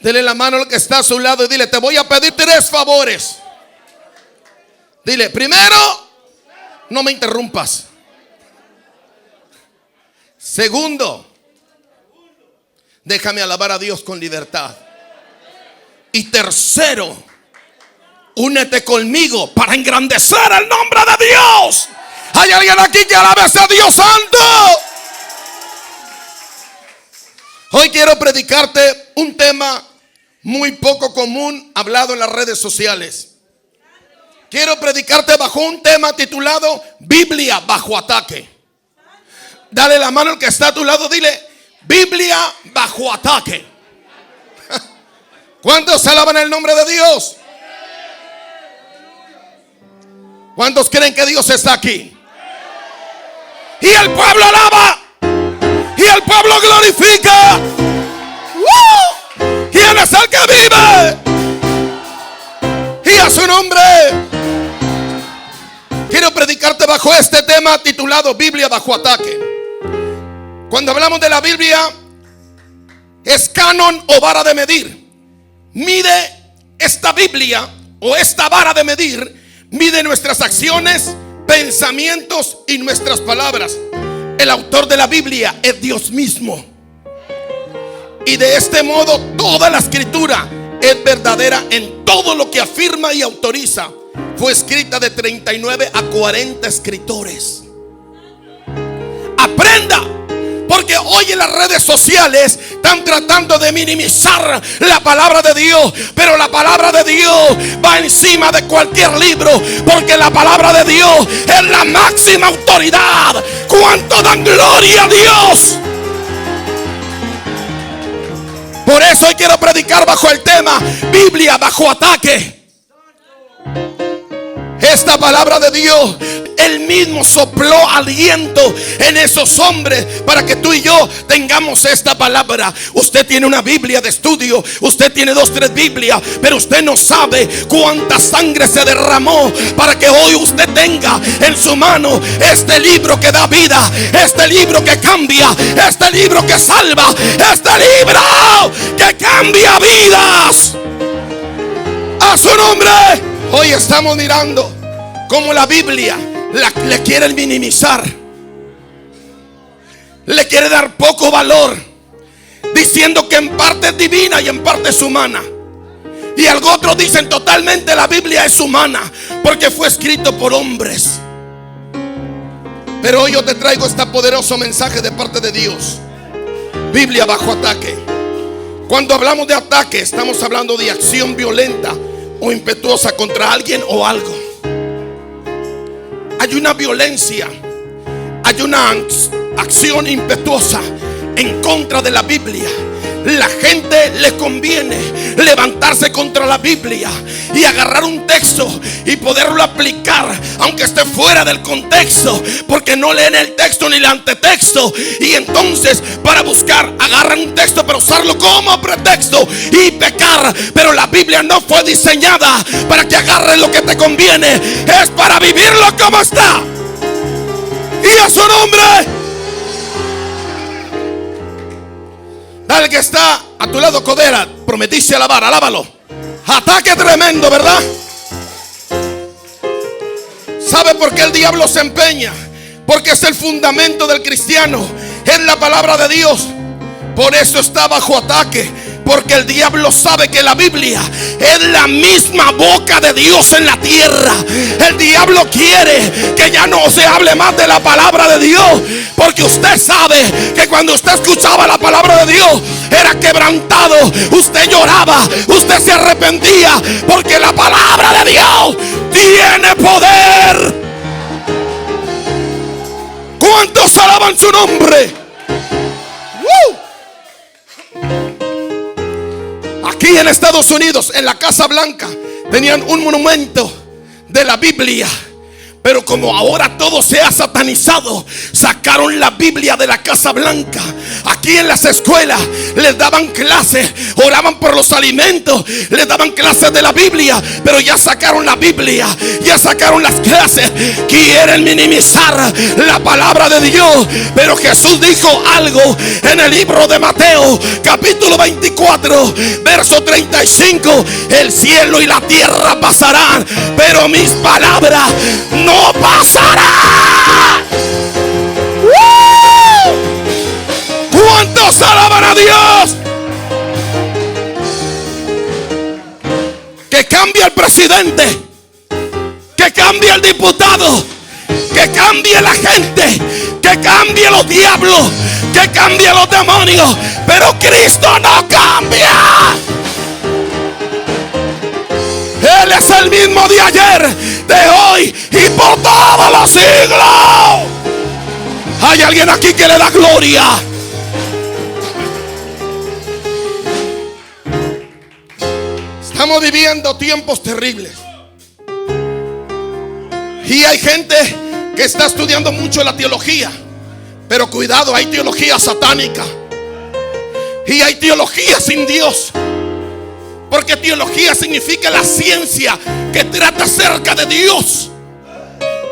Dele la mano al que está a su lado y dile: te voy a pedir 3 favores. Dile: primero, no me interrumpas. Segundo, déjame alabar a Dios con libertad. Y tercero, únete conmigo para engrandecer el nombre de Dios. ¿Hay alguien aquí que alabe a Dios Santo? Hoy quiero predicarte un tema muy poco común hablado en las redes sociales. Quiero predicarte bajo un tema titulado Biblia bajo ataque. Dale la mano al que está a tu lado, dile: Biblia bajo ataque. ¿Cuántos alaban el nombre de Dios? ¿Cuántos creen que Dios está aquí? Y el pueblo alaba. Y el pueblo glorifica. ¿Quién es el que vive? Y a su nombre. Quiero predicarte bajo este tema titulado Biblia bajo ataque. Cuando hablamos de la Biblia, es canon o vara de medir. Mide esta Biblia o esta vara de medir, mide nuestras acciones, pensamientos y nuestras palabras. El autor de la Biblia es Dios mismo. Y de este modo toda la escritura es verdadera en todo lo que afirma y autoriza. Fue escrita de 39 a 40 escritores. Aprenda. Porque hoy en las redes sociales están tratando de minimizar la palabra de Dios. Pero la palabra de Dios va encima de cualquier libro. Porque la palabra de Dios es la máxima autoridad. ¿Cuánto dan gloria a Dios? Por eso hoy quiero predicar bajo el tema Biblia bajo ataque. Esta palabra de Dios, Él mismo sopló aliento en esos hombres para que tú y yo tengamos esta palabra. Usted tiene una Biblia de estudio, usted tiene 2, 3 Biblias, pero usted no sabe cuánta sangre se derramó para que hoy usted tenga en su mano este libro que da vida, este libro que cambia, este libro que salva, este libro que cambia vidas. A su nombre. Hoy estamos mirando cómo la Biblia le quieren minimizar, le quiere dar poco valor, diciendo que en parte es divina y en parte es humana. Y algo otros dicen totalmente la Biblia es humana porque fue escrito por hombres. Pero hoy yo te traigo este poderoso mensaje de parte de Dios. Biblia bajo ataque. Cuando hablamos de ataque, estamos hablando de acción violenta o impetuosa contra alguien o algo. Hay una violencia, hay una acción impetuosa en contra de la Biblia. La gente le conviene levantarse contra la Biblia y agarrar un texto y poderlo aplicar aunque esté fuera del contexto, porque no leen el texto ni el antetexto. Y entonces para buscar agarran un texto para usarlo como pretexto y pecar. Pero la Biblia no fue diseñada para que agarres lo que te conviene, es para vivirlo como está. Y a su nombre. Dale que está a tu lado, codera. Prometiste alabar, alábalo. Ataque tremendo, ¿verdad? ¿Sabe por qué el diablo se empeña? Porque es el fundamento del cristiano, es la palabra de Dios. Por eso está bajo ataque, porque el diablo sabe que la Biblia es la misma boca de Dios en la tierra. El diablo quiere que ya no se hable más de la palabra de Dios, porque usted sabe que cuando usted escuchaba la palabra de Dios era quebrantado, usted lloraba, usted se arrepentía, porque la palabra de Dios tiene poder. ¿Cuántos alaban su nombre? Aquí en Estados Unidos, en la Casa Blanca, tenían un monumento de la Biblia, Pero como ahora todo se ha satanizado, sacaron la Biblia de la Casa Blanca. Aquí en las escuelas les daban clases, oraban por los alimentos, les daban clases de la Biblia. Pero ya sacaron la Biblia, ya sacaron las clases. Quieren minimizar la palabra de Dios. Pero Jesús dijo algo en el libro de Mateo, capítulo 24, verso 35. El cielo y la tierra pasarán, pero mis palabras no pasarán. ¿Cuántos alaban a Dios? Que cambie el presidente, que cambie el diputado, que cambie la gente, que cambie los diablos, que cambie los demonios, pero Cristo no cambia. Él es el mismo de ayer, de hoy y por todos los siglos. Hay alguien aquí que le da gloria. Estamos viviendo tiempos terribles. Y hay gente que está estudiando mucho la teología. Pero cuidado, hay teología satánica. Y hay teología sin Dios. Porque teología significa la ciencia que trata acerca de Dios.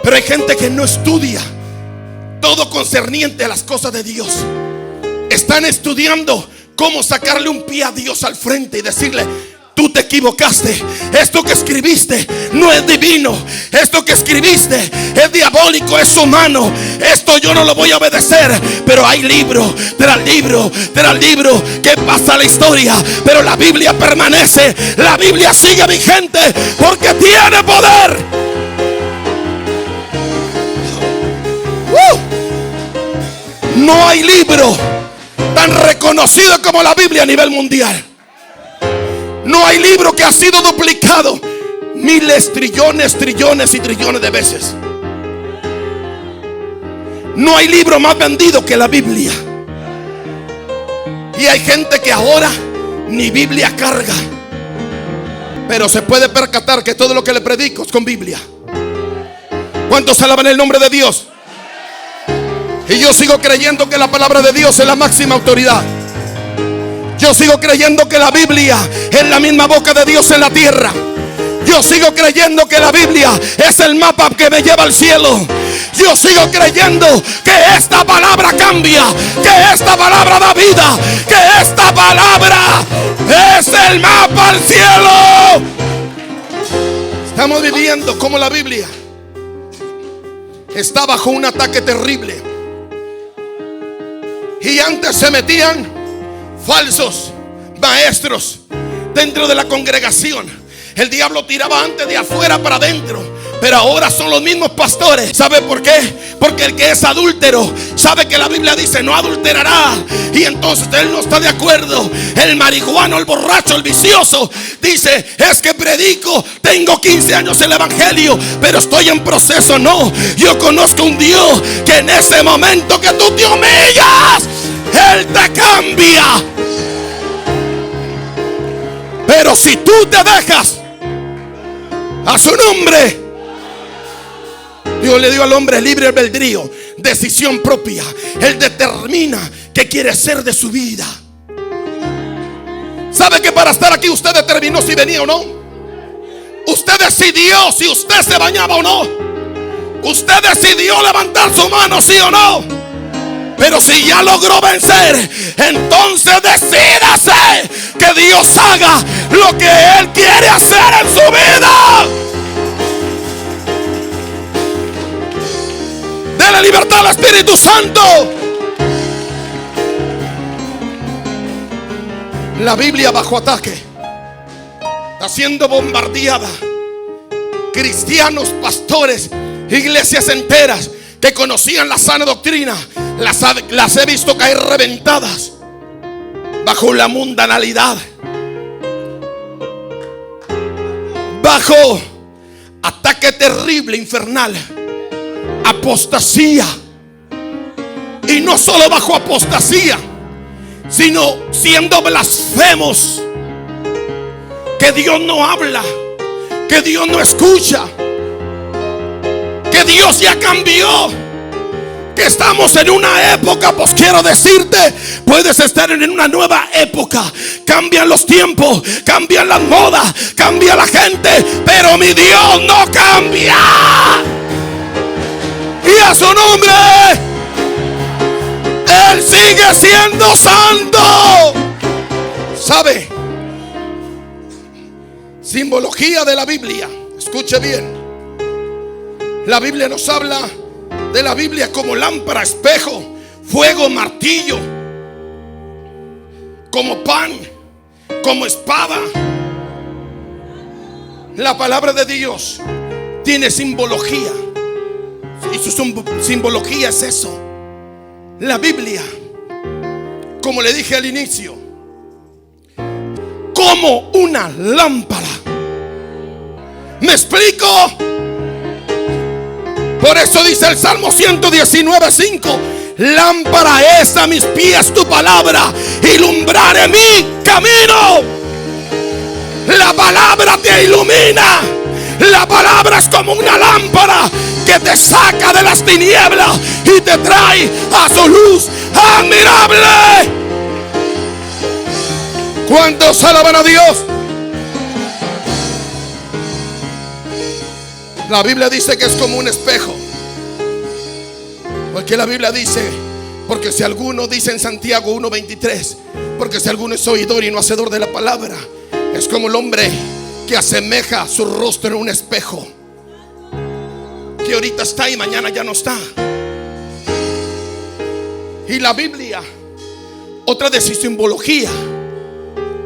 Pero hay gente que no estudia todo concerniente a las cosas de Dios. Están estudiando cómo sacarle un pie a Dios al frente y decirle: tú te equivocaste. Esto que escribiste no es divino. Esto que escribiste es diabólico, es humano. Esto yo no lo voy a obedecer. Pero hay libro tras libro tras libro que pasa la historia, pero la Biblia permanece. La Biblia sigue vigente porque tiene poder. No hay libro tan reconocido como la Biblia a nivel mundial. No hay libro que ha sido duplicado miles, trillones, trillones y trillones de veces. No hay libro más vendido que la Biblia. Y hay gente que ahora ni Biblia carga, pero se puede percatar que todo lo que le predico es con Biblia. ¿Cuántos alaban el nombre de Dios? Y yo sigo creyendo que la palabra de Dios es la máxima autoridad. Yo sigo creyendo que la Biblia es la misma boca de Dios en la tierra. Yo sigo creyendo que la Biblia es el mapa que me lleva al cielo. Yo sigo creyendo que esta palabra cambia, que esta palabra da vida, que esta palabra es el mapa al cielo. Estamos viviendo como la Biblia está bajo un ataque terrible. Y antes se metían falsos maestros dentro de la congregación. El diablo tiraba antes de afuera para adentro, pero ahora son los mismos pastores. ¿Sabe por qué? Porque el que es adúltero sabe que la Biblia dice no adulterará, y entonces él no está de acuerdo. El marihuano, el borracho, el vicioso dice: es que predico, tengo 15 años el evangelio, pero estoy en proceso. No, yo conozco un Dios que en ese momento que tú te humillas, Él te cambia. Pero si tú te dejas a su nombre, Dios le dio al hombre libre albedrío, decisión propia. Él determina qué quiere hacer de su vida. ¿Sabe que para estar aquí usted determinó si venía o no? Usted decidió si usted se bañaba o no. Usted decidió levantar su mano, sí o no. Pero si ya logró vencer, entonces decídase que Dios haga lo que Él quiere hacer en su vida. Dele libertad al Espíritu Santo. La Biblia bajo ataque, está siendo bombardeada. Cristianos, pastores, iglesias enteras que conocían la sana doctrina, las he visto caer reventadas bajo la mundanalidad, bajo ataque terrible, infernal, apostasía. Y no solo bajo apostasía, sino siendo blasfemos, que Dios no habla, que Dios no escucha, que que Dios ya cambió, que estamos en una época, pues quiero decirte, puedes estar en una nueva época. Cambian los tiempos, cambian las modas, cambia la gente, pero mi Dios no cambia. Y a su nombre, Él sigue siendo santo. ¿Sabe? Simbología de la Biblia. Escuche bien. La Biblia nos habla de la Biblia como lámpara, espejo, fuego, martillo, como pan, como espada. La palabra de Dios tiene simbología, y su simbología es eso. La Biblia, como le dije al inicio, como una lámpara. ¿Me explico? Por eso dice el Salmo 119:5: lámpara es a mis pies tu palabra y lumbraré mi camino. La palabra te ilumina. La palabra es como una lámpara que te saca de las tinieblas y te trae a su luz admirable. ¿Cuántos alaban a Dios? La Biblia dice que es como un espejo. Porque la Biblia dice, porque si alguno, dice en Santiago 1:23, porque si alguno es oidor y no hacedor de la palabra, es como el hombre que asemeja su rostro en un espejo, que ahorita está y mañana ya no está. Y la Biblia, otra de su simbología,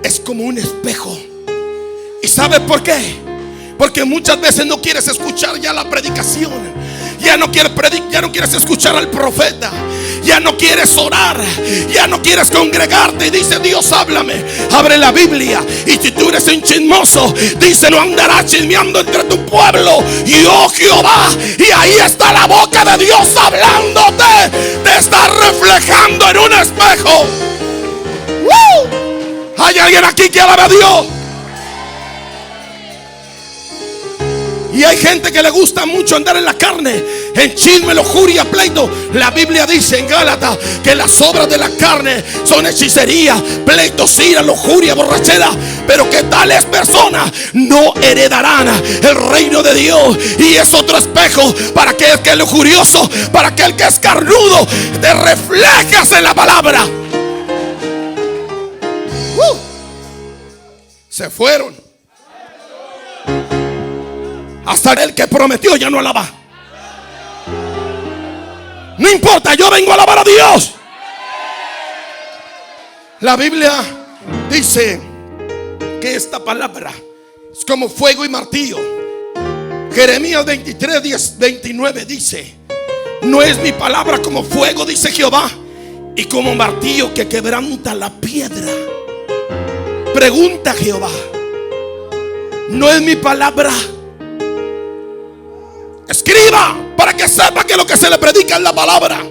es como un espejo. ¿Y sabe por qué? Porque muchas veces no quieres escuchar ya la predicación, ya no quieres escuchar al profeta, ya no quieres orar, ya no quieres congregarte. Y dice: Dios, háblame. Abre la Biblia, y si tú eres un chismoso, dice: no andarás chismeando entre tu pueblo, y oh Jehová. Y ahí está la boca de Dios hablándote. Te está reflejando en un espejo. ¿Hay alguien aquí que alabe a Dios? Y hay gente que le gusta mucho andar en la carne, en chisme, lujuria, pleito. La Biblia dice en Gálatas que las obras de la carne son hechicería, pleitos, ira, lujuria, borrachera, pero que tales personas no heredarán el reino de Dios. Y es otro espejo para aquel que es lujurioso, para aquel que es carnudo. Te reflejas en la palabra. Se fueron. Hasta el que prometió ya no alaba. No importa, yo vengo a alabar a Dios. La Biblia dice que esta palabra es como fuego y martillo. Jeremías 23:29 dice: no es mi palabra como fuego, dice Jehová, y como martillo que quebranta la piedra. Pregunta Jehová: no es mi palabra. Escriba para que sepa que lo que se le predica es la palabra.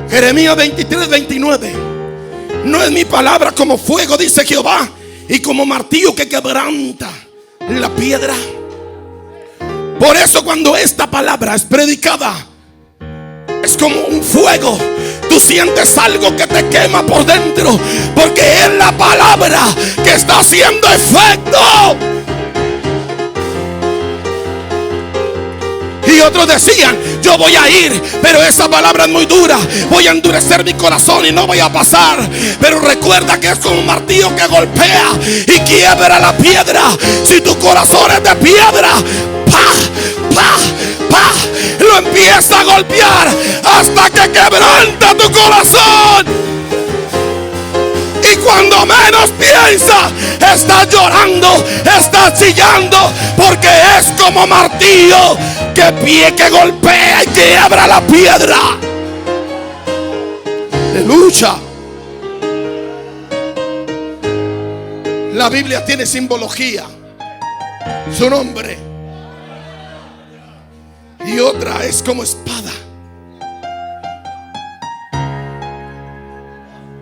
Jeremías 23:29: no es mi palabra como fuego, dice Jehová, y como martillo que quebranta la piedra. Por eso cuando esta palabra es predicada, es como un fuego. Tú sientes algo que te quema por dentro, porque es la palabra que está haciendo efecto. Y otros decían: yo voy a ir, pero esa palabra es muy dura, voy a endurecer mi corazón y no voy a pasar. Pero recuerda que es como un martillo que golpea y quiebra la piedra. Si tu corazón es de piedra, lo empieza a golpear hasta que quebranta tu corazón. Y cuando menos piensa, estás llorando, estás chillando, porque es como martillo que golpea y quiebra la piedra. Aleluya. La Biblia tiene simbología, su nombre. Y otra es como espada.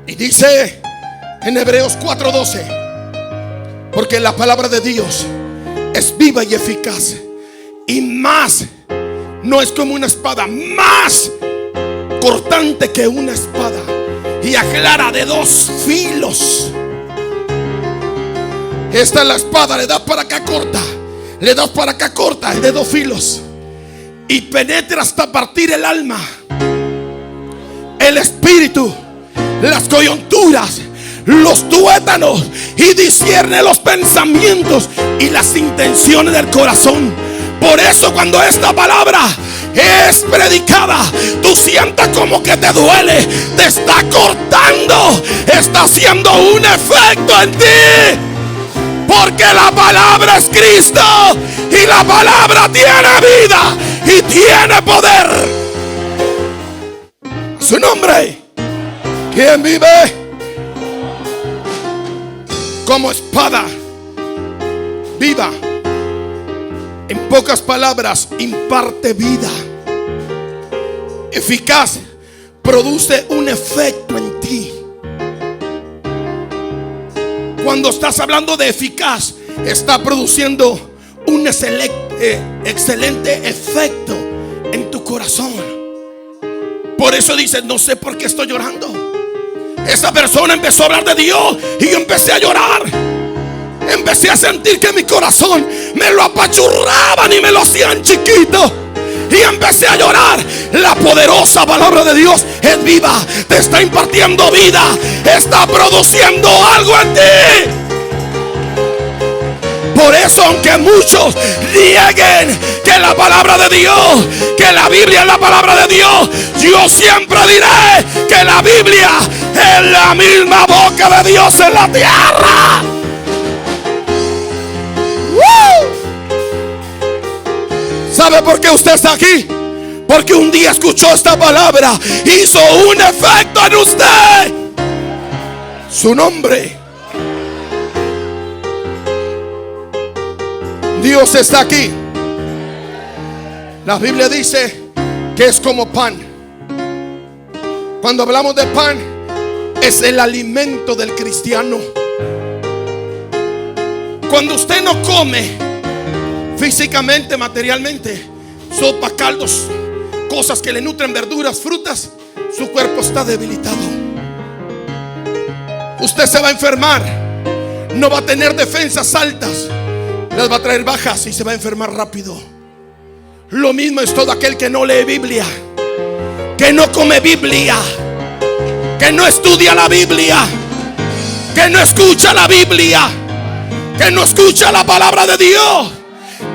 Y dice en Hebreos 4:12: porque la palabra de Dios es viva y eficaz, y más no es como una espada, más cortante que una espada, y aclara de 2 filos. Esta es la espada, le das para acá corta, le das para acá corta, es de 2 filos, y penetra hasta partir el alma, el espíritu, las coyunturas, los tuétanos, y discierne los pensamientos y las intenciones del corazón. Por eso cuando esta palabra es predicada, tú sientas como que te duele, te está cortando, está haciendo un efecto en ti, porque la palabra es Cristo, y la palabra tiene vida y tiene poder. A su nombre. ¿Quién vive? Como espada viva, en pocas palabras, imparte vida. Eficaz, produce un efecto en ti. Cuando estás hablando de eficaz, está produciendo un excelente efecto en tu corazón. Por eso dices, no sé por qué estoy llorando. Esa persona empezó a hablar de Dios y yo empecé a llorar. Empecé a sentir que mi corazón me lo apachurraban y me lo hacían chiquito, y empecé a llorar. La poderosa palabra de Dios es viva, te está impartiendo vida, está produciendo algo en ti. Por eso, aunque muchos nieguen que la palabra de Dios, que la Biblia es la palabra de Dios, yo siempre diré que la Biblia es la misma boca de Dios en la tierra. ¿Sabe por qué usted está aquí? Porque un día escuchó esta palabra, hizo un efecto en usted. Su nombre. Dios está aquí. La Biblia dice que es como pan. Cuando hablamos de pan, es el alimento del cristiano. Cuando usted no come físicamente, materialmente, sopa, caldos, cosas que le nutren, verduras, frutas, su cuerpo está debilitado. Usted se va a enfermar, no va a tener defensas altas, las va a traer bajas y se va a enfermar rápido. Lo mismo es todo aquel que no lee Biblia, que no come Biblia, que no estudia la Biblia, que no escucha la Biblia, que no escucha la palabra de Dios.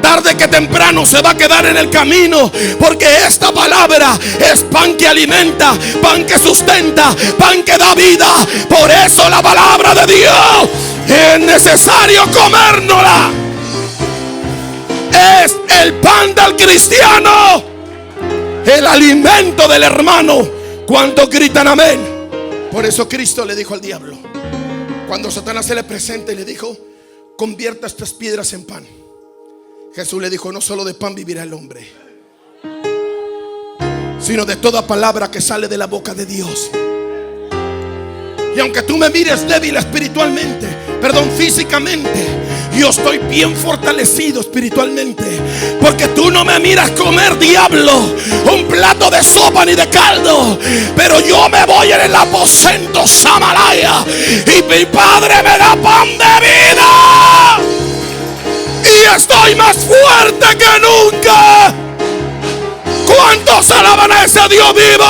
Tarde que temprano se va a quedar en el camino, porque esta palabra es pan que alimenta, pan que sustenta, pan que da vida. Por eso la palabra de Dios es necesario comérnosla. Es el pan del cristiano, el alimento del hermano. ¿Cuántos gritan amén? Por eso Cristo le dijo al diablo, cuando Satanás se le presenta y le dijo, convierta estas piedras en pan, Jesús le dijo, no solo de pan vivirá el hombre, sino de toda palabra que sale de la boca de Dios. Y aunque tú me mires débil espiritualmente, físicamente, yo estoy bien fortalecido espiritualmente, porque tú no me miras comer, diablo, un plato de sopa ni de caldo, pero yo me voy en el aposento Samalaya y mi Padre me da pan de vida y estoy más fuerte que nunca. ¿Cuántos alaban a ese Dios vivo?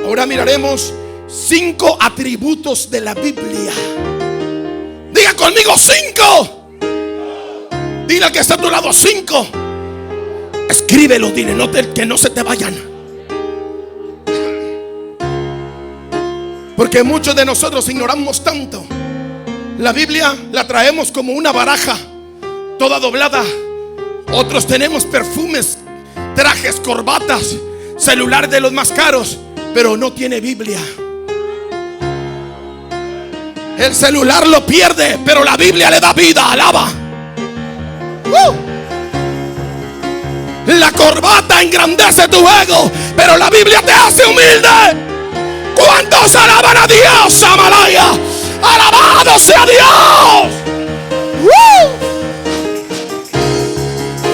Ahora miraremos 5 atributos de la Biblia. Diga conmigo 5. Dile al que está a tu lado 5. Escríbelo, dile, que no se te vayan. Porque muchos de nosotros ignoramos tanto. La Biblia la traemos como una baraja, toda doblada. Otros tenemos perfumes, trajes, corbatas, celulares de los más caros, pero no tiene Biblia. El celular lo pierde, pero la Biblia le da vida. Alaba. La corbata engrandece tu ego, pero la Biblia te hace humilde. ¿Cuántos alaban a Dios, Amalaya? Alabado sea Dios.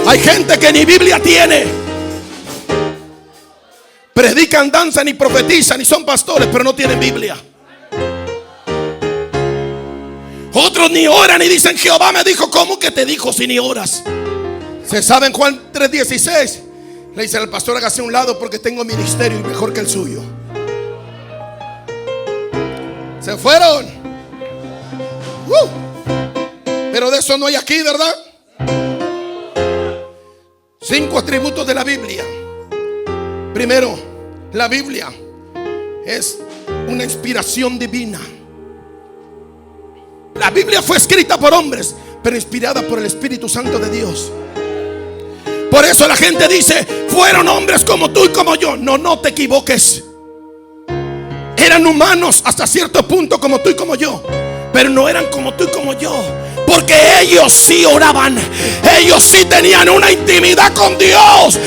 Hay gente que ni Biblia tiene. Predican, danzan y profetizan y son pastores, pero no tienen Biblia. Otros ni oran y dicen: Jehová me dijo. ¿Cómo que te dijo si ni oras? Se sabe en Juan 3:16. Le dice al pastor: hágase a un lado porque tengo ministerio y mejor que el suyo. Se fueron. Pero de eso no hay aquí, ¿verdad? 5 atributos de la Biblia. Primero, la Biblia es una inspiración divina. La Biblia fue escrita por hombres, pero inspirada por el Espíritu Santo de Dios. Por eso la gente dice: fueron hombres como tú y como yo. No, no te equivoques. Eran humanos hasta cierto punto como tú y como yo, pero no eran como tú y como yo, porque ellos sí oraban. Ellos sí tenían una intimidad con Dios.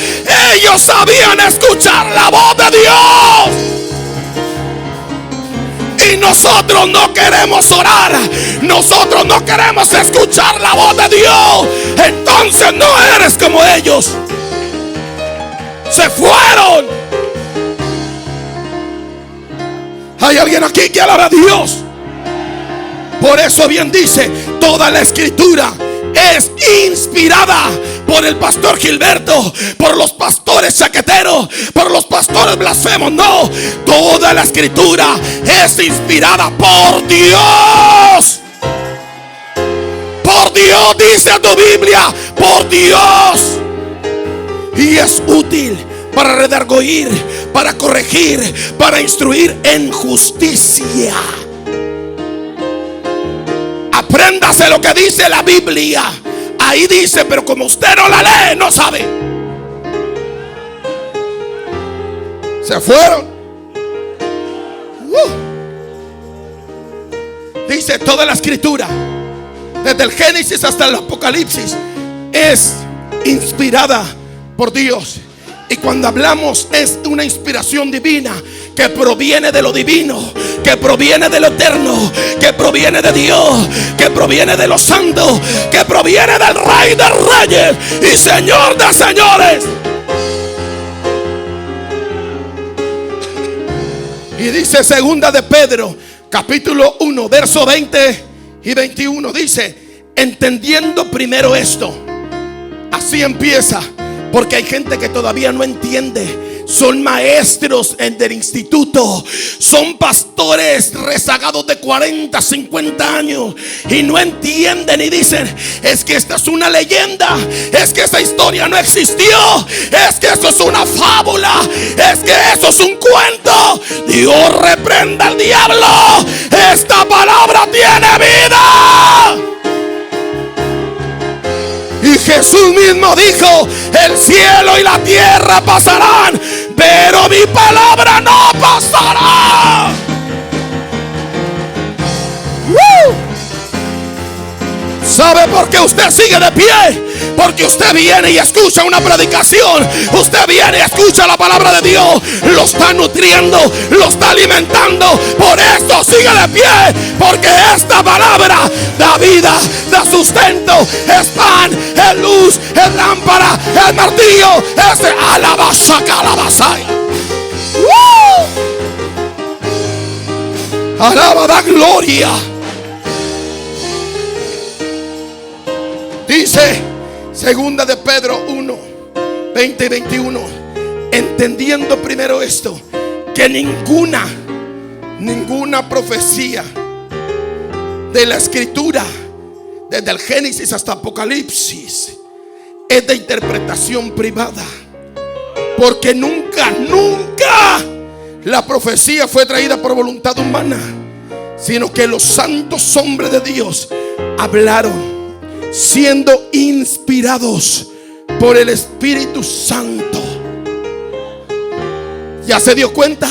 Ellos sabían escuchar la voz de Dios. Y nosotros no queremos orar, nosotros no queremos escuchar la voz de Dios. Entonces no eres como ellos. Se fueron. Hay alguien aquí que alaba a Dios. Por eso bien dice: toda la escritura es inspirada por el pastor Gilberto, por los pastores chaqueteros, por los pastores blasfemos. No, toda la escritura es inspirada por Dios. Por Dios, dice tu Biblia, por Dios. Y es útil para redarguir, para corregir, para instruir en justicia. Apréndase lo que dice la Biblia. Ahí dice, pero como usted no la lee, no sabe. Se fueron. Dice: toda la escritura, desde el Génesis hasta el Apocalipsis, es inspirada por Dios. Y cuando hablamos, es una inspiración divina que proviene de lo divino, que proviene de lo eterno, que proviene de Dios, que proviene de los santos, que proviene del Rey de Reyes y Señor de señores. Y dice segunda de Pedro, capítulo 1, verso 20 y 21. Dice: entendiendo primero esto. Así empieza. Porque hay gente que todavía no entiende. Son maestros del instituto, son pastores rezagados de 40, 50 años y no entienden y dicen: es que esta es una leyenda, es que esa historia no existió, es que eso es una fábula, es que eso es un cuento. Dios reprenda al diablo. Esta palabra tiene vida. Y Jesús mismo dijo: el cielo y la tierra pasarán, pero mi palabra no pasará. ¿Sabe por qué usted sigue de pie? Porque usted viene y escucha una predicación. Usted viene y escucha la palabra de Dios. Lo está nutriendo, lo está alimentando. Por eso sigue de pie. Porque esta palabra da vida, da sustento. Es pan, es luz, es lámpara, es martillo. Es alabaza, calabazaya. Alaba, da gloria. Dice segunda de Pedro 1, 20 y 21. Entendiendo primero esto, que ninguna profecía de la escritura, desde el Génesis hasta Apocalipsis, es de interpretación privada. Porque nunca la profecía fue traída por voluntad humana, sino que los santos hombres de Dios hablaron siendo inspirados por el Espíritu Santo. ¿Ya se dio cuenta?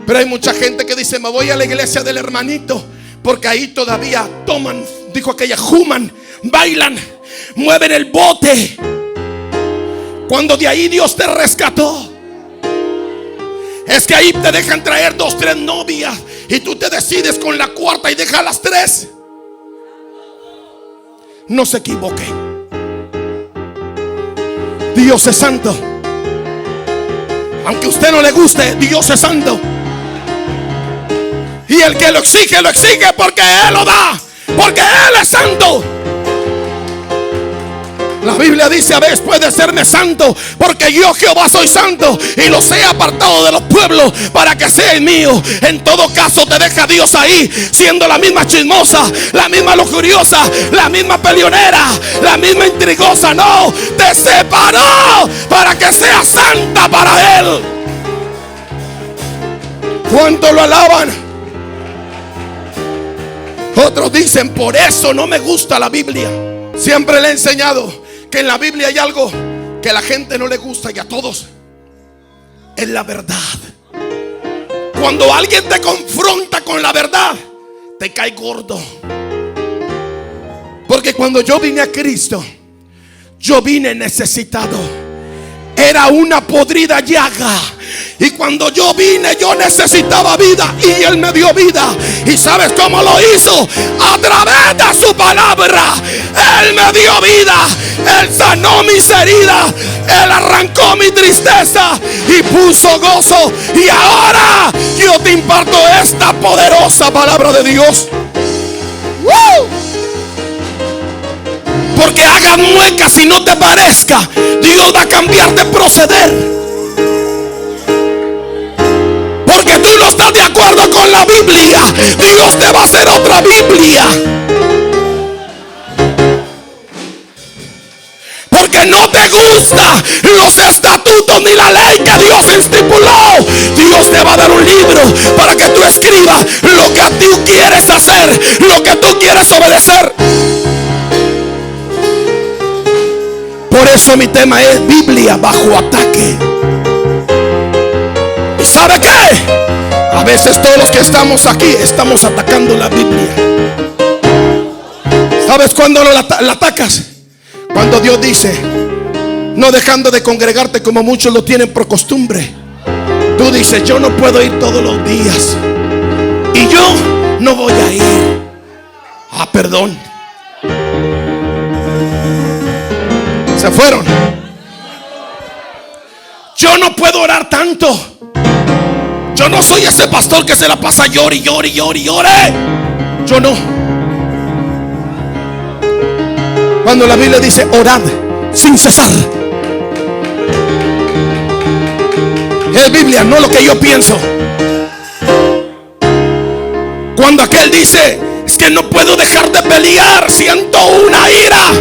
Pero hay mucha gente que dice: me voy a la iglesia del hermanito, porque ahí todavía toman, dijo aquella, juman, bailan, mueven el bote, cuando de ahí Dios te rescató. Es que ahí te dejan traer 2, 3 novias y tú te decides con la cuarta y dejas las 3. No se equivoquen. Dios es santo. Aunque a usted no le guste, Dios es santo. Y el que lo exige porque Él lo da, porque Él es santo. La Biblia dice: habéis pues de serme santo, porque yo Jehová soy santo, y los he apartado de los pueblos para que sean míos. En todo caso te deja Dios ahí, siendo la misma chismosa, la misma lujuriosa, la misma peleonera, la misma intrigosa. No, te separó para que seas santa para Él. ¿Cuánto lo alaban? Otros dicen: por eso no me gusta la Biblia. Siempre le he enseñado que en la Biblia hay algo que a la gente no le gusta y a todos: es la verdad. Cuando alguien te confronta con la verdad, te cae gordo. Porque cuando yo vine a Cristo, yo vine necesitado. Era una podrida llaga. Y cuando yo vine, yo necesitaba vida, y Él me dio vida. ¿Y sabes cómo lo hizo? A través de su palabra. Él me dio vida. Él sanó mis heridas. Él arrancó mi tristeza y puso gozo. Y ahora yo te imparto esta poderosa palabra de Dios. ¡Woo! Porque hagas muecas y no te parezca, Dios va a cambiar de proceder. Porque tú no estás de acuerdo con la Biblia, Dios te va a hacer otra Biblia. Porque no te gustan los estatutos ni la ley que Dios estipuló, Dios te va a dar un libro para que tú escribas lo que tú quieres hacer, lo que tú quieres obedecer. Por eso mi tema es Biblia bajo ataque. ¿Y sabe qué? A veces todos los que estamos aquí estamos atacando la Biblia. ¿Sabes cuándo la atacas? Cuando Dios dice: no dejando de congregarte como muchos lo tienen por costumbre. Tú dices: yo no puedo ir todos los días, y yo no voy a ir. Ah, perdón. Se fueron. Yo no puedo orar tanto. Yo no soy ese pastor que se la pasa llore y llore y llore y llore. Yo no. Cuando la Biblia dice: orad sin cesar, es Biblia, no lo que yo pienso. Cuando aquel dice: es que no puedo dejar de pelear, siento una ira.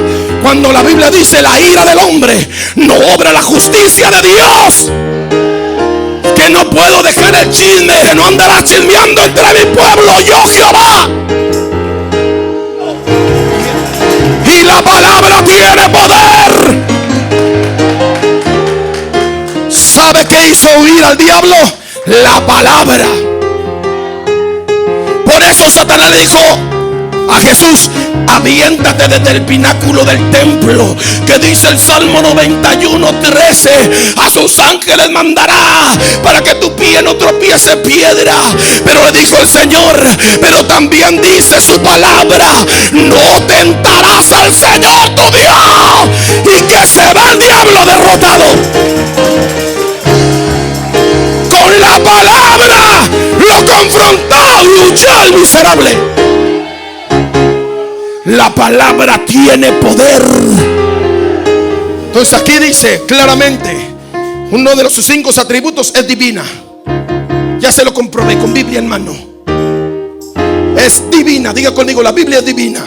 Cuando la Biblia dice: la ira del hombre no obra la justicia de Dios. Que no puedo dejar el chisme, que no andará chismeando entre mi pueblo, yo Jehová. Y la palabra tiene poder. ¿Sabe qué hizo huir al diablo? La palabra. Por eso Satanás le dijo a Jesús: aviéntate desde el pináculo del templo, que dice el Salmo 91:13: a sus ángeles mandará para que tu pie no tropiece piedra. Pero le dijo el Señor: pero también dice su palabra: no tentarás al Señor tu Dios. Y que se va el diablo derrotado. Con la palabra lo confrontó, luchó el miserable. La palabra tiene poder. Entonces aquí dice claramente: uno de sus 5 atributos es divina. Ya se lo comprobé con Biblia en mano. Es divina. Diga conmigo: la Biblia es divina,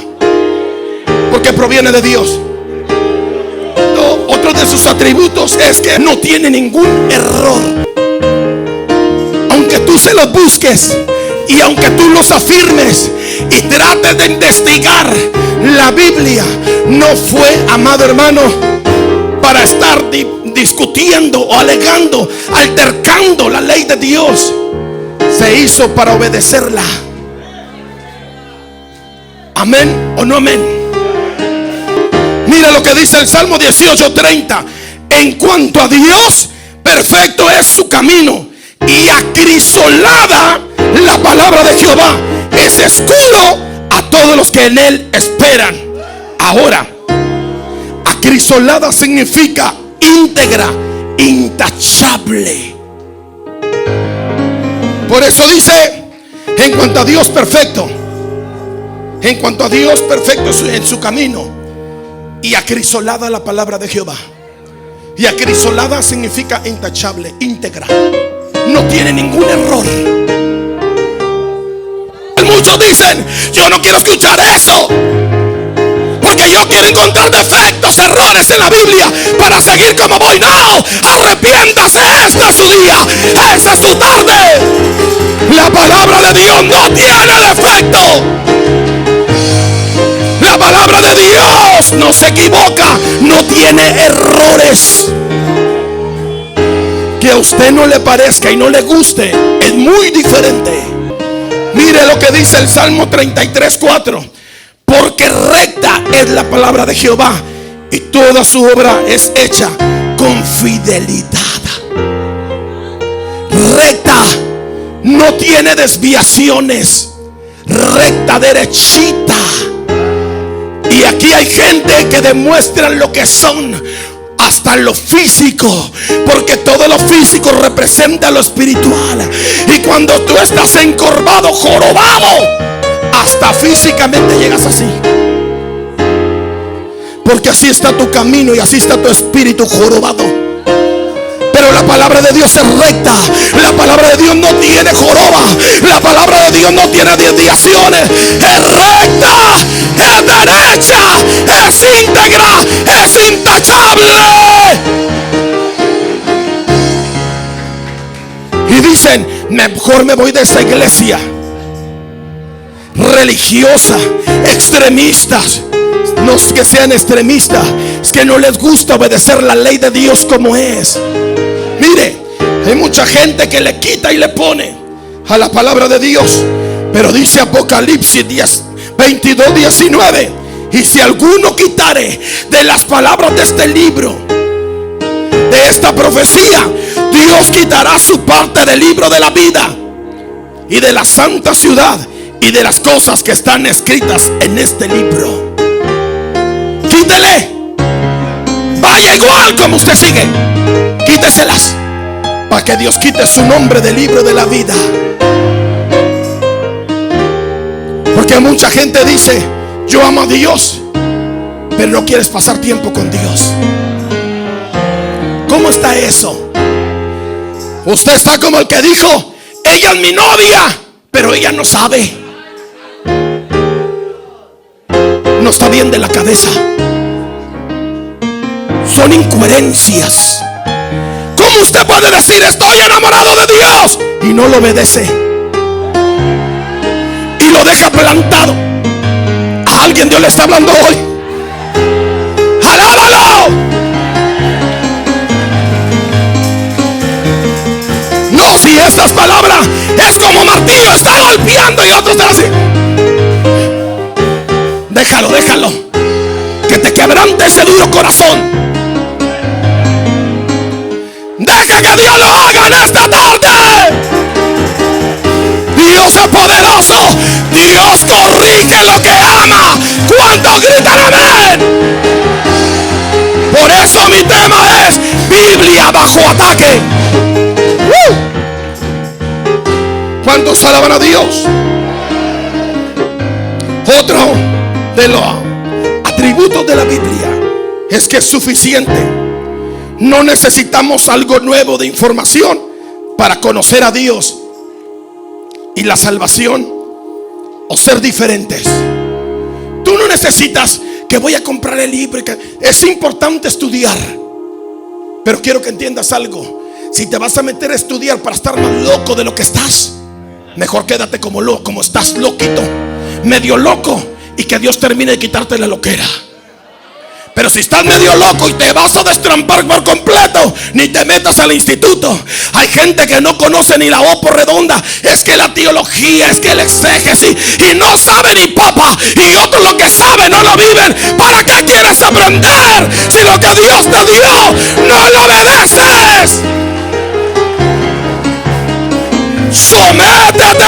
porque proviene de Dios. Otro de sus atributos es que no tiene ningún error. Aunque tú se los busques y aunque tú los afirmes y trates de investigar, la Biblia no fue, amado hermano, para estar discutiendo o alegando, altercando la ley de Dios. Se hizo para obedecerla. Amén o no amén. Mira lo que dice el Salmo 18:30: en cuanto a Dios, perfecto es su camino, y acrisolada la palabra de Jehová es escudo a todos los que en él esperan. Ahora, acrisolada significa íntegra, intachable. Por eso dice, en cuanto a Dios perfecto, en cuanto a Dios perfecto en su camino, y acrisolada la palabra de Jehová. Y acrisolada significa intachable, íntegra, no tiene ningún error. Muchos dicen, yo no quiero escuchar eso, porque yo quiero encontrar defectos, errores en la Biblia para seguir como voy. No, arrepiéntase, este es su día, esa es su tarde. La palabra de Dios no tiene defecto. La palabra de Dios no se equivoca, no tiene errores. Que a usted no le parezca y no le guste es muy diferente. Mire lo que dice el Salmo 33:4. Porque recta es la palabra de Jehová, y toda su obra es hecha con fidelidad. Recta, no tiene desviaciones. Recta, derechita. Y aquí hay gente que demuestran lo que son, hasta lo físico, porque todo lo físico representa lo espiritual. Y cuando tú estás encorvado, jorobado, hasta físicamente llegas así, porque así está tu camino y así está tu espíritu jorobado. Pero la palabra de Dios es recta. La palabra de Dios no tiene joroba. La palabra de Dios no tiene desviaciones. Es recta, es derecha, es íntegra, es intachable. Y dicen, mejor me voy de esta iglesia religiosa, extremistas. No es que sean extremistas, es que no les gusta obedecer la ley de Dios como es. Mire, hay mucha gente que le quita y le pone a la palabra de Dios. Pero dice Apocalipsis 22:19: y si alguno quitare de las palabras de este libro, de esta profecía, Dios quitará su parte del libro de la vida y de la santa ciudad y de las cosas que están escritas en este libro. Quítele. Vaya igual como usted sigue, quíteselas, para que Dios quite su nombre del libro de la vida. Porque mucha gente dice, yo amo a Dios, pero no quieres pasar tiempo con Dios. ¿Cómo está eso? Usted está como el que dijo, ella es mi novia, pero ella no sabe. No está bien de la cabeza. Son incoherencias. ¿Cómo usted puede decir estoy enamorado de Dios y no lo obedece? Y lo deja plantado. A alguien Dios le está hablando hoy. ¡Alábalo! No, si estas palabras es como martillo, está golpeando, y otros están así. Déjalo, déjalo, que te quebrante ese duro corazón. Deja que Dios lo haga en esta tarde. Dios es poderoso. Dios corrige lo que ama. ¿Cuántos gritan amén? Por eso mi tema es Biblia bajo ataque. ¿Cuántos alaban a Dios? Otro de los atributos de la Biblia es que es suficiente. No necesitamos algo nuevo de información para conocer a Dios y la salvación o ser diferentes. Tú no necesitas que voy a comprar el libro. Es importante estudiar, pero quiero que entiendas algo. Si te vas a meter a estudiar para estar más loco de lo que estás, mejor quédate como loco, como estás loquito, medio loco, y que Dios termine de quitarte la loquera. Pero si estás medio loco y te vas a destrampar por completo, ni te metas al instituto. Hay gente que no conoce ni la O por redonda. Es que la teología, es que el exégesis, y no sabe ni papa. Y otros lo que saben no lo viven. ¿Para qué quieres aprender si lo que Dios te dio no lo obedeces? Sométete.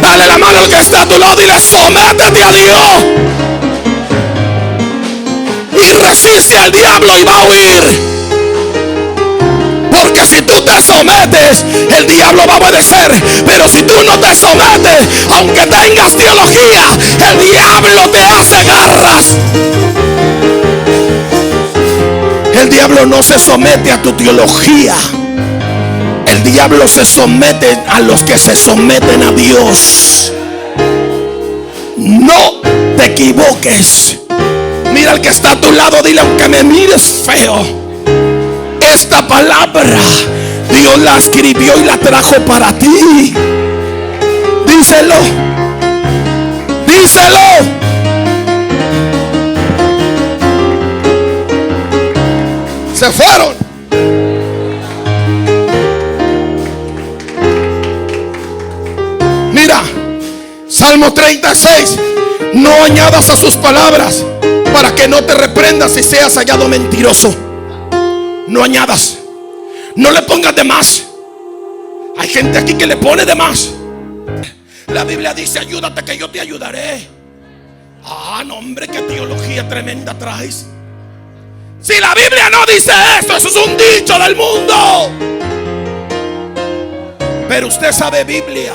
Dale la mano al que está a tu lado y dile, sométete a Dios. Y resiste al diablo y va a huir. Porque si tú te sometes, el diablo va a obedecer. Pero si tú no te sometes, aunque tengas teología, el diablo te hace garras. El diablo no se somete a tu teología. El diablo se somete a los que se someten a Dios. No te equivoques. Mira al que está a tu lado, dile: aunque me mires feo, esta palabra Dios la escribió y la trajo para ti. Díselo. Díselo. Se fueron. Mira, Salmo 36. No añadas a sus palabras, para que no te reprendas y seas hallado mentiroso. No añadas. No le pongas de más. Hay gente aquí que le pone de más. La Biblia dice: ayúdate que yo te ayudaré. Ah, no, hombre, qué teología tremenda traes. Si la Biblia no dice esto, eso es un dicho del mundo. Pero usted sabe Biblia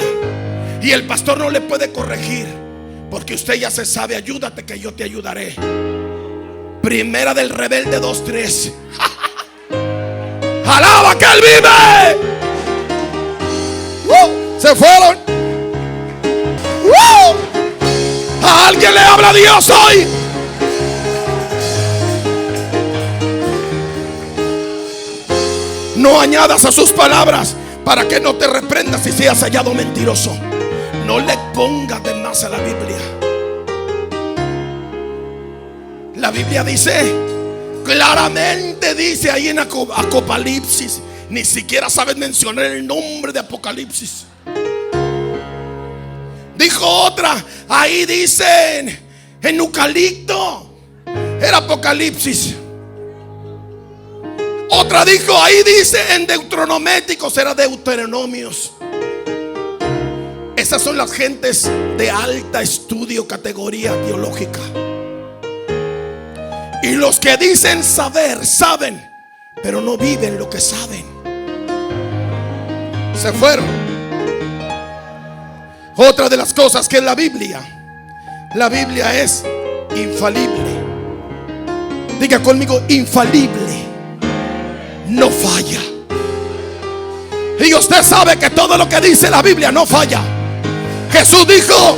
y el pastor no le puede corregir, porque usted ya se sabe. Ayúdate que yo te ayudaré. Primera del Rebelde 2:3. Alaba que Él vive. Se fueron. A alguien le habla Dios hoy. No añadas a sus palabras, para que no te reprendas y seas hallado mentiroso. No le pongas de más a la Biblia. La Biblia dice, claramente dice ahí en Apocalipsis. Ni siquiera sabes mencionar el nombre de Apocalipsis. Dijo otra, ahí dicen en Eucalipto. Era Apocalipsis. Otra dijo, ahí dice en Deuteronométicos, era Deuteronomios. Esas son las gentes de alta estudio, categoría teológica. Y los que dicen saber, saben, pero no viven lo que saben. Se fueron. Otra de las cosas que es la Biblia es infalible. Diga conmigo: infalible. No falla. Y usted sabe que todo lo que dice la Biblia no falla. Jesús dijo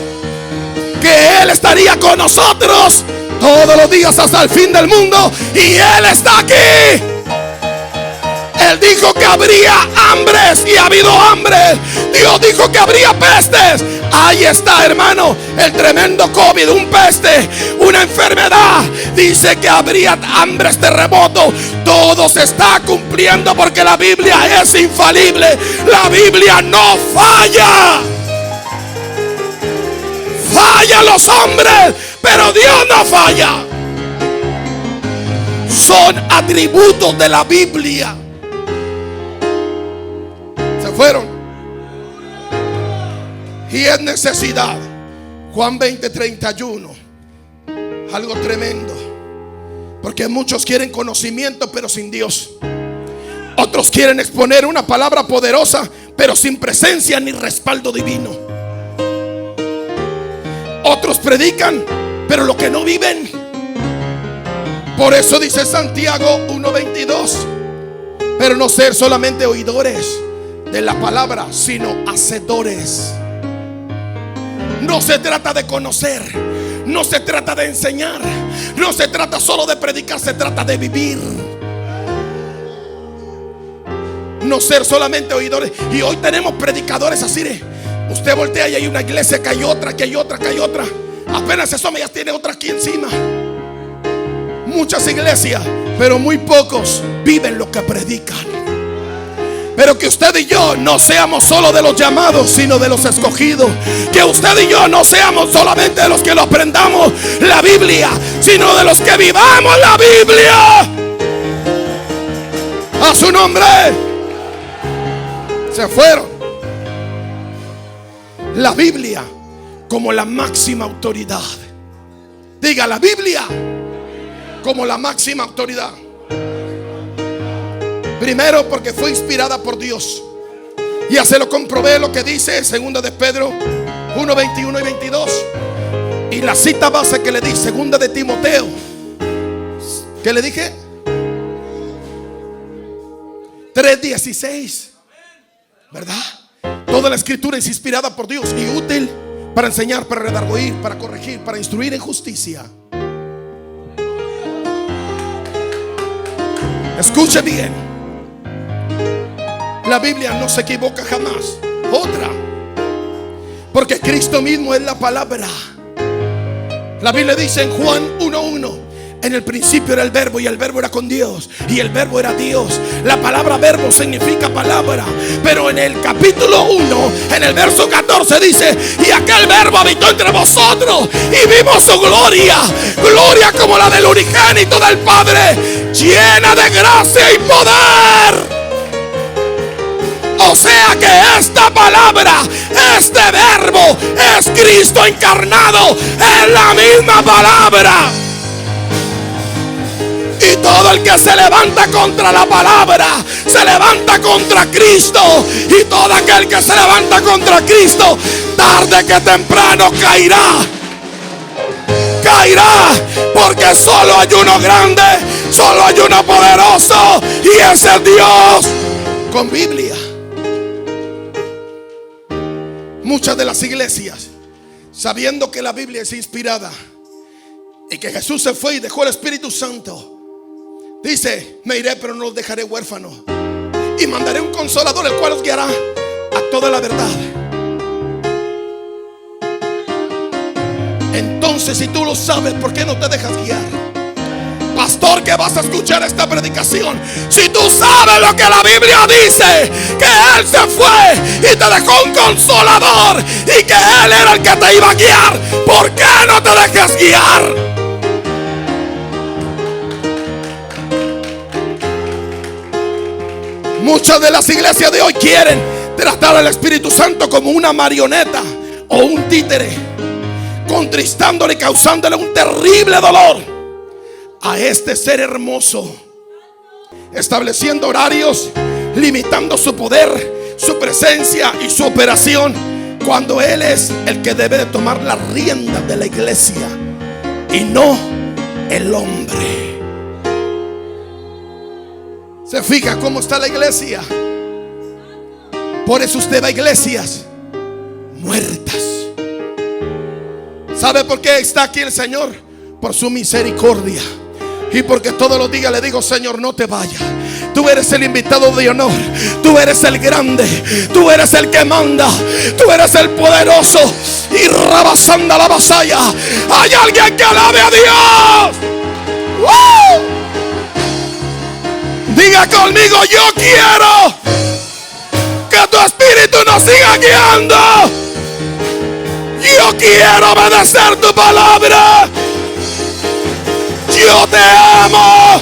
que Él estaría con nosotros todos los días hasta el fin del mundo, y Él está aquí. Él dijo que habría hambres y ha habido hambre. Dios dijo que habría pestes. Ahí está, hermano, el tremendo COVID, un peste, una enfermedad. Dice que habría hambres, terremotos. Todo se está cumpliendo porque la Biblia es infalible. La Biblia no falla. Fallan los hombres, pero Dios no falla. Son atributos de la Biblia. Se fueron. Y es necesidad. Juan 20:31. Algo tremendo. Porque muchos quieren conocimiento pero sin Dios. Otros quieren exponer una palabra poderosa pero sin presencia ni respaldo divino. Otros predican pero lo que no viven. Por eso dice Santiago 1:22: pero no ser solamente oidores de la palabra, sino hacedores. No se trata de conocer, no se trata de enseñar, no se trata solo de predicar, se trata de vivir. No ser solamente oidores. Y hoy tenemos predicadores así de, usted voltea y hay una iglesia, que hay otra, que hay otra, que hay otra. Apenas eso ya tiene otra aquí encima. Muchas iglesias, pero muy pocos viven lo que predican. Pero que usted y yo no seamos solo de los llamados, sino de los escogidos. Que usted y yo no seamos solamente de los que lo aprendamos la Biblia, sino de los que vivamos la Biblia. A su nombre. Se fueron. La Biblia como la máxima autoridad. Diga, la Biblia como la máxima autoridad. Primero, porque fue inspirada por Dios. Ya se lo comprobé lo que dice 2 de Pedro 1, 21 y 22. Y la cita base que le di, 2 de Timoteo, ¿qué le dije? 3:16. ¿Verdad? Toda la escritura es inspirada por Dios y útil para enseñar, para redarguir, para corregir, para instruir en justicia. Escuche bien. La Biblia no se equivoca jamás. Otra, porque Cristo mismo es la palabra. La Biblia dice en Juan 1:1: en el principio era el verbo y el verbo era con Dios y el verbo era Dios. La palabra verbo significa palabra. Pero en el capítulo 1, en el verso 14 dice: y aquel verbo habitó entre vosotros y vimos su gloria, gloria como la del unigénito del Padre, llena de gracia y poder. O sea que esta palabra, este verbo, es Cristo encarnado. Es la misma palabra. Y todo el que se levanta contra la palabra, se levanta contra Cristo. Y todo aquel que se levanta contra Cristo, tarde que temprano caerá. Caerá, porque solo hay uno grande, solo hay uno poderoso, y ese es Dios. Con Biblia. Muchas de las iglesias, sabiendo que la Biblia es inspirada y que Jesús se fue y dejó el Espíritu Santo, dice: me iré, pero no los dejaré huérfanos, y mandaré un consolador, el cual os guiará a toda la verdad. Entonces, si tú lo sabes, ¿por qué no te dejas guiar? Pastor, que vas a escuchar esta predicación, si tú sabes lo que la Biblia dice, que Él se fue y te dejó un consolador y que Él era el que te iba a guiar, ¿por qué no te dejes guiar? Muchas de las iglesias de hoy quieren tratar al Espíritu Santo como una marioneta o un títere, contristándole y causándole un terrible dolor a este ser hermoso, estableciendo horarios, limitando su poder, su presencia y su operación, cuando Él es el que debe de tomar la rienda de la iglesia y no el hombre. ¿Se fija cómo está la iglesia? Por eso usted va a iglesias muertas. ¿Sabe por qué está aquí el Señor? Por su misericordia. Y porque todos los días le digo: Señor, no te vayas. Tú eres el invitado de honor. Tú eres el grande. Tú eres el que manda. Tú eres el poderoso. Y rabasanda la vasalla. Hay alguien que alabe a Dios. ¡Woo! Diga conmigo: yo quiero que tu espíritu nos siga guiando. Yo quiero obedecer tu palabra. Yo te amo.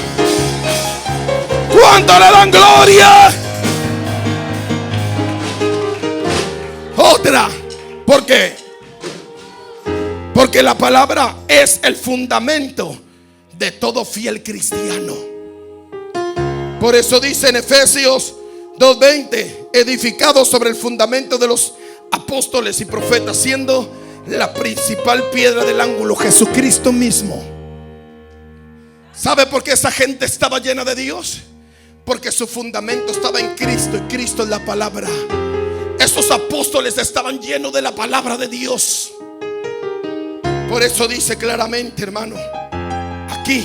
¿Cuánto le dan gloria? Otra. ¿Por qué? Porque la palabra es el fundamento de todo fiel cristiano. Por eso dice en Efesios 2:20: edificado sobre el fundamento de los apóstoles y profetas, siendo la principal piedra del ángulo Jesucristo mismo. ¿Sabe por qué esa gente estaba llena de Dios? Porque su fundamento estaba en Cristo, y Cristo es la palabra. Esos apóstoles estaban llenos de la palabra de Dios. Por eso dice claramente, hermano, aquí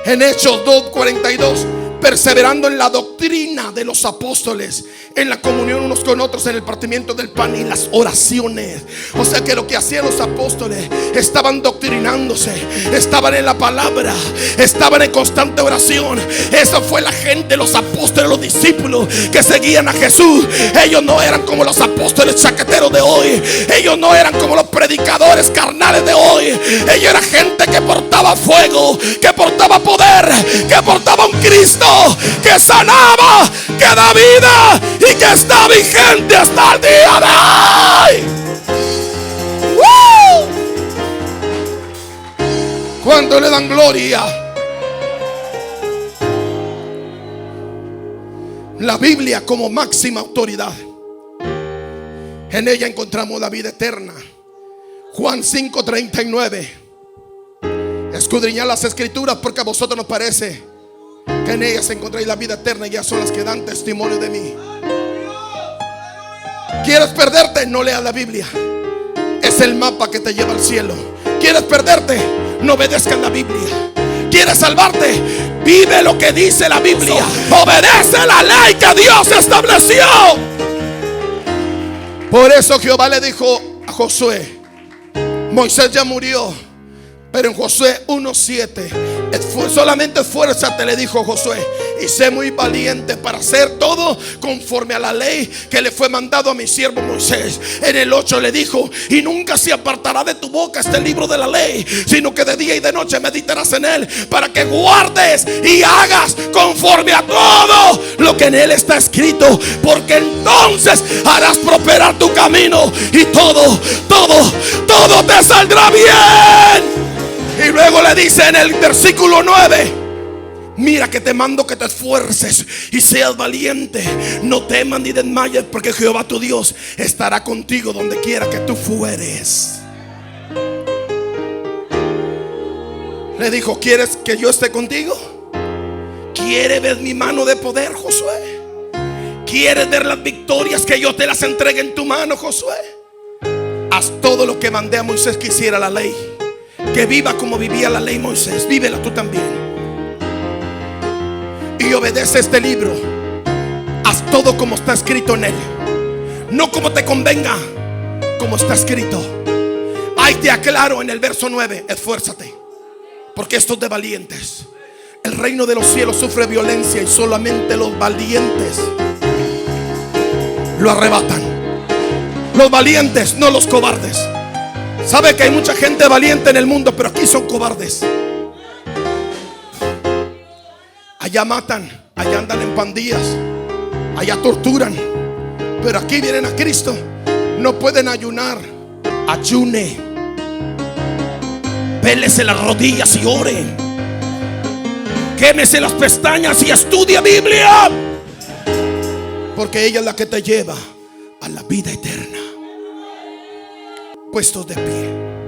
en Hechos 2:42: perseverando en la doctrina de los apóstoles, en la comunión unos con otros, en el partimiento del pan y las oraciones. O sea que lo que hacían los apóstoles, estaban doctrinándose, estaban en la palabra, estaban en constante oración. Esa fue la gente, los apóstoles, los discípulos que seguían a Jesús. Ellos no eran como los apóstoles chaqueteros de hoy. Ellos no eran como los predicadores carnales de hoy. Ellos eran gente que portaba fuego, que portaba poder, que portaba un Cristo que sanaba, que da vida y que está vigente hasta el día de hoy. ¿Cuánto le dan gloria? La Biblia como máxima autoridad. En ella encontramos la vida eterna. Juan 5:39. Escudriñad las escrituras, porque a vosotros nos parece que en ellas encontráis la vida eterna, y ellas son las que dan testimonio de mí. ¿Quieres perderte? No leas la Biblia. Es el mapa que te lleva al cielo. ¿Quieres perderte? No obedezcas la Biblia. ¿Quieres salvarte? Vive lo que dice la Biblia. Obedece la ley que Dios estableció. Por eso Jehová le dijo a Josué: Moisés ya murió. Pero en Josué 1:7, solamente esfuérzate, le dijo Josué, y sé muy valiente para hacer todo conforme a la ley que le fue mandado a mi siervo Moisés. En el 8 le dijo: y nunca se apartará de tu boca este libro de la ley, sino que de día y de noche meditarás en él, para que guardes y hagas conforme a todo lo que en él está escrito, porque entonces harás prosperar tu camino, y todo te saldrá bien. Y luego le dice en el versículo 9: mira que te mando que te esfuerces y seas valiente. No temas ni desmayes, porque Jehová tu Dios estará contigo donde quiera que tú fueres. Le dijo: ¿quieres que yo esté contigo? ¿Quieres ver mi mano de poder, Josué? ¿Quieres ver las victorias que yo te las entregue en tu mano, Josué? Haz todo lo que mandé a Moisés que hiciera la ley. Que viva como vivía la ley Moisés. Vívela tú también. Y obedece este libro. Haz todo como está escrito en él, no como te convenga, como está escrito. Ahí te aclaro en el verso 9: esfuérzate, porque esto es de valientes. El reino de los cielos sufre violencia, y solamente los valientes lo arrebatan. Los valientes, no los cobardes. Sabe que hay mucha gente valiente en el mundo, pero aquí son cobardes. Allá matan, allá andan en pandillas, allá torturan, pero aquí vienen a Cristo. No pueden ayunar. Ayune, pélese las rodillas y ore. Quémese las pestañas y estudia Biblia, porque ella es la que te lleva a la vida eterna. Puestos de pie.